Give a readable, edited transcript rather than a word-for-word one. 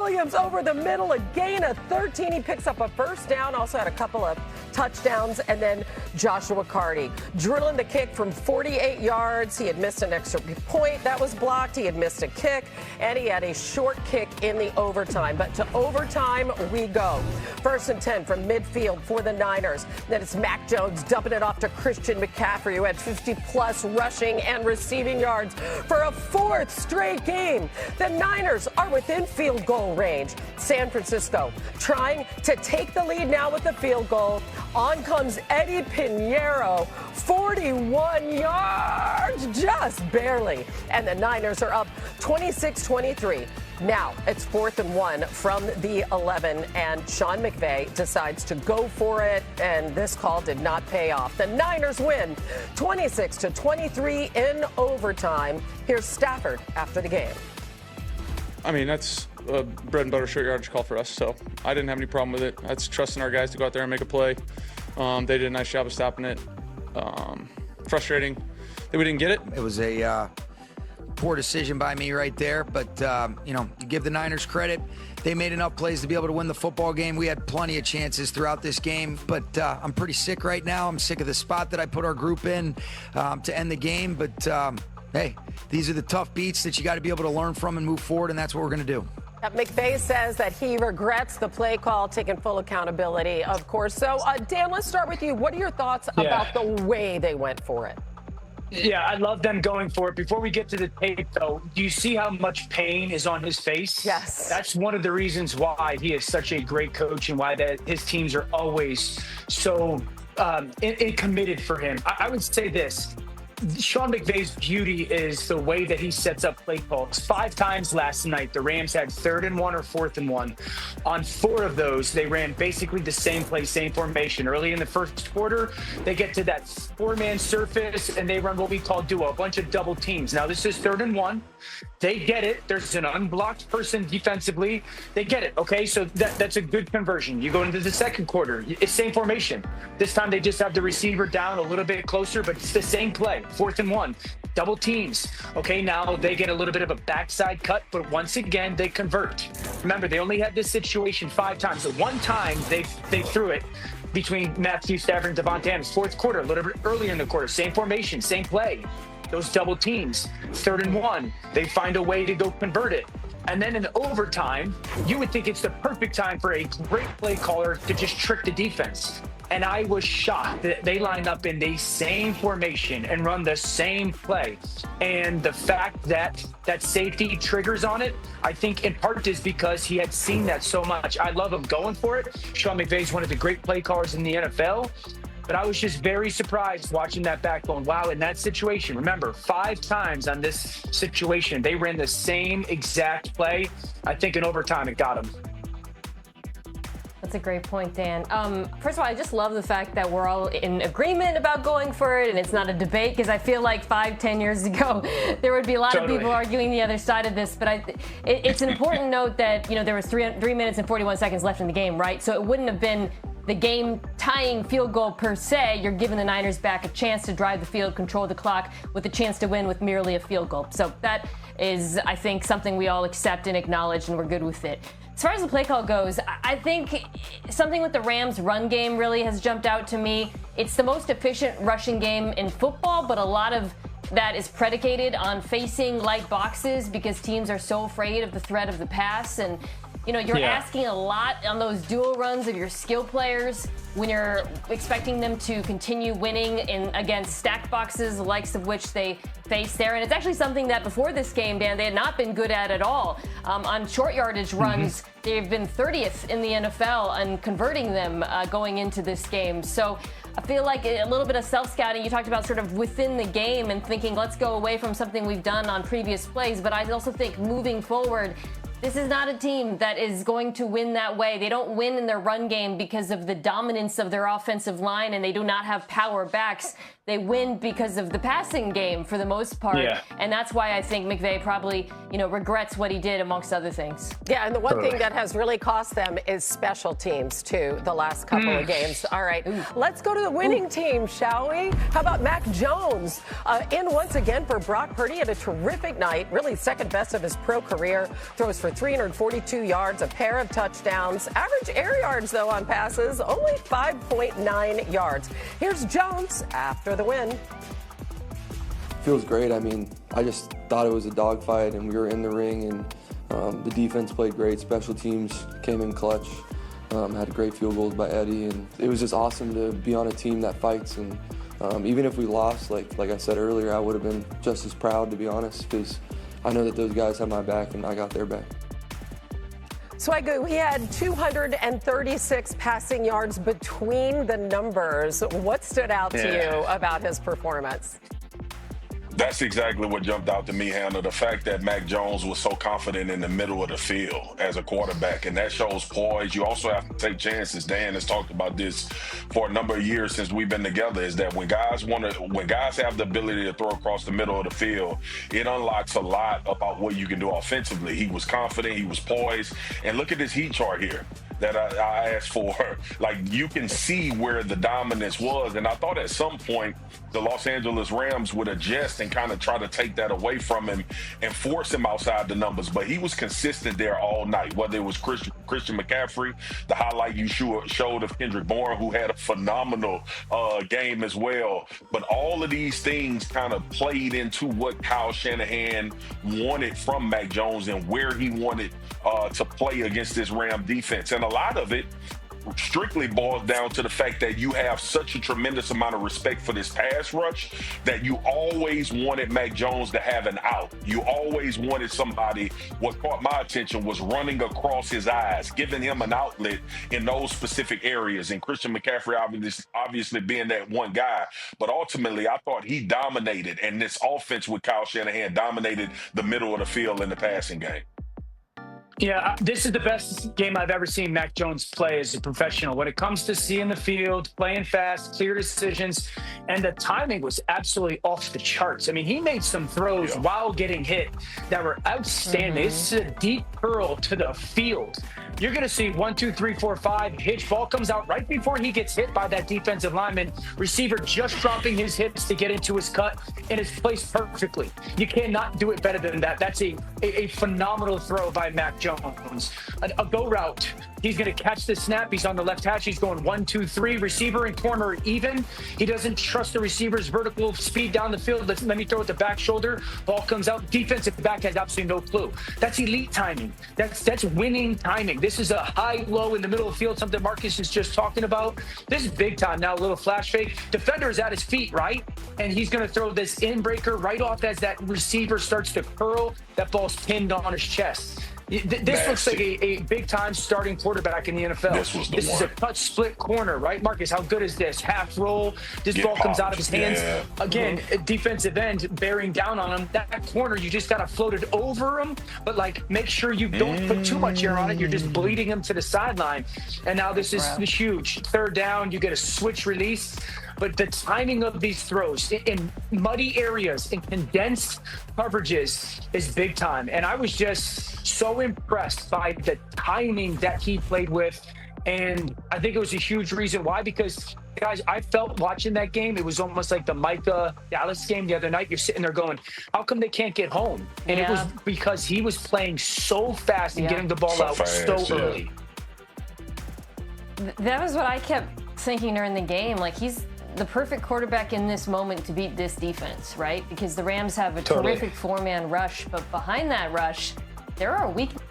Williams over the middle, a gain of 13. He picks up a first down, also had a couple of touchdowns. And then Joshua Carty drilling the kick from 48 yards. He had missed an extra point that was blocked. He had missed a kick, and he had a short kick in the overtime. But to overtime we go. 1st and 10 from midfield for the Niners. Then it's Mac Jones dumping it off to Christian McCaffrey, who had 50-plus rushing and receiving yards for a 4th straight game. The Niners are within field goal range. San Francisco trying to take the lead now with the field goal. On comes Eddie Pinheiro, 41 yards, just barely. And the Niners are up 26-23. Now it's 4th and 1 from the 11, and Sean McVay decides to go for it, and this call did not pay off. The Niners win 26-23 in overtime. Here's Stafford after the game. I mean, that's a bread and butter short yardage call for us, so I didn't have any problem with it. That's trusting our guys to go out there and make a play. They did a nice job of stopping it. Frustrating that we didn't get it. It was a poor decision by me right there, but you give the Niners credit. They made enough plays to be able to win the football game. We had plenty of chances throughout this game, but I'm pretty sick right now. I'm sick of the spot that I put our group in to end the game, but hey, these are the tough beats that you got to be able to learn from and move forward, and that's what we're going to do. McVay says that he regrets the play call, taking full accountability, of course. So, Dan, let's start with you. What are your thoughts about the way they went for it? Yeah, I love them going for it. Before we get to the tape, though, do you see how much pain is on his face? Yes. That's one of the reasons why he is such a great coach and why his teams are always so committed for him. I would say this. Sean McVay's beauty is the way that he sets up play calls. 5 times last night, the Rams had 3rd and 1 or 4th and 1. On 4 of those, they ran basically the same play, same formation. Early in the first quarter, they get to that 4-man surface, and they run what we call duo, a bunch of double teams. Now, this is 3rd and 1. They get it. There's an unblocked person defensively. They get it, okay? So that's a good conversion. You go into the second quarter. It's same formation. This time they just have the receiver down a little bit closer, but it's the same play. 4th and 1. Double teams. Okay, now they get a little bit of a backside cut, but once again, they convert. Remember, they only had this situation 5 times. So one time they threw it between Matthew Stafford and Devontae Adams. 4th quarter, a little bit earlier in the quarter. Same formation, same play. Those double teams. 3rd and 1. They find a way to go convert it. And then in overtime, you would think it's the perfect time for a great play caller to just trick the defense. And I was shocked that they lined up in the same formation and run the same play. And the fact that that safety triggers on it, I think in part is because he had seen that so much. I love him going for it. Sean McVay is one of the great play callers in the NFL. But I was just very surprised watching that back going, wow, in that situation, remember, 5 times on this situation, they ran the same exact play. I think in overtime it got him. That's a great point, Dan. First of all, I just love the fact that we're all in agreement about going for it and it's not a debate, because I feel like 5-10 years ago, there would be a lot of people arguing the other side of this. But it's an important note that, there was 3 minutes and 41 seconds left in the game, right? So it wouldn't have been the game tying field goal per se. You're giving the Niners back a chance to drive the field, control the clock, with a chance to win with merely a field goal. So that is, I think, something we all accept and acknowledge, and we're good with it. As far as the play call goes, I think something with the Rams' run game really has jumped out to me. It's the most efficient rushing game in football, but a lot of that is predicated on facing light boxes because teams are so afraid of the threat of the pass. And you're asking a lot on those dual runs of your skill players when you're expecting them to continue winning against stacked boxes, the likes of which they face there. And it's actually something that before this game, Dan, they had not been good at all. On short yardage runs, they've been 30th in the NFL on converting them going into this game. So I feel like a little bit of self-scouting. You talked about sort of within the game and thinking, let's go away from something we've done on previous plays. But I also think moving forward, this is not a team that is going to win that way. They don't win in their run game because of the dominance of their offensive line, and they do not have power backs. They win because of the passing game for the most part. Yeah. And that's why I think McVay probably, regrets what he did amongst other things. Yeah, and the one thing that has really cost them is special teams, too, the last couple of games. All right, let's go to the winning team, shall we? How about Mac Jones? In once again for Brock Purdy, had a terrific night, really second best of his pro career. Throws for 342 yards, a pair of touchdowns. Average air yards, though, on passes, only 5.9 yards. Here's Jones after the win. Feels great. I mean, I just thought it was a dogfight, and we were in the ring, and the defense played great. Special teams came in clutch, had great field goals by Eddie, and it was just awesome to be on a team that fights. And even if we lost, like I said earlier, I would have been just as proud, to be honest, because I know that those guys had my back and I got their back. Swagoo, he had 236 passing yards between the numbers. What stood out to you about his performance? That's exactly what jumped out to me, Hannah. The fact that Mac Jones was so confident in the middle of the field as a quarterback, and that shows poise. You also have to take chances. Dan has talked about this for a number of years since we've been together, is that when guys have the ability to throw across the middle of the field, it unlocks a lot about what you can do offensively. He was confident, he was poised, and look at this heat chart here that I asked for. Like, you can see where the dominance was, and I thought at some point the Los Angeles Rams would adjust and kind of try to take that away from him and force him outside the numbers, but he was consistent there all night, whether it was Christian McCaffrey, the highlight you showed of Kendrick Bourne, who had a phenomenal game as well. But all of these things kind of played into what Kyle Shanahan wanted from Mac Jones and where he wanted to play against this Ram defense. And a lot of it strictly boils down to the fact that you have such a tremendous amount of respect for this pass rush that you always wanted Mac Jones to have an out. You always wanted somebody. What caught my attention was running across his eyes, giving him an outlet in those specific areas. And Christian McCaffrey obviously being that one guy. But ultimately, I thought he dominated, and this offense with Kyle Shanahan dominated the middle of the field in the passing game. Yeah, this is the best game I've ever seen Mac Jones play as a professional. When it comes to seeing the field, playing fast, clear decisions, and the timing was absolutely off the charts. I mean, he made some throws while getting hit that were outstanding. This is a deep curl to the field. You're going to see 1, 2, 3, 4, 5. Hitch ball comes out right before he gets hit by that defensive lineman. Receiver just dropping his hips to get into his cut, and it's placed perfectly. You cannot do it better than that. That's a phenomenal throw by Mac Jones. A go route. He's going to catch the snap. He's on the left hash. He's going 1, 2, 3. Receiver and corner even. He doesn't trust the receiver's vertical speed down the field. Let me throw it the back shoulder. Ball comes out. Defensive back has absolutely no clue. That's elite timing. That's winning timing. This is a high-low in the middle of the field, something Marcus is just talking about. This is big time now, a little flash fake. Defender is at his feet, right? And he's going to throw this in-breaker right off as that receiver starts to curl. That ball's pinned on his chest. This looks like a big-time starting quarterback in the NFL. This is a cut split corner, right? Marcus, how good is this? Half roll. This ball comes out of his hands. Yeah. Again, defensive end bearing down on him. That corner, you just got to float it over him, but like make sure you don't put too much air on it. You're just bleeding him to the sideline. And now this is huge. Third down, you get a switch release. But the timing of these throws in muddy areas, in condensed coverages, is big time. And I was just so impressed by the timing that he played with. And I think it was a huge reason why, because, guys, I felt watching that game, it was almost like the Micah Dallas game the other night. You're sitting there going, how come they can't get home? And it was because he was playing so fast and getting the ball out so early. That was what I kept thinking during the game. Like, he's the perfect quarterback in this moment to beat this defense, right? Because the Rams have a terrific four-man rush, but behind that rush, there are weaknesses.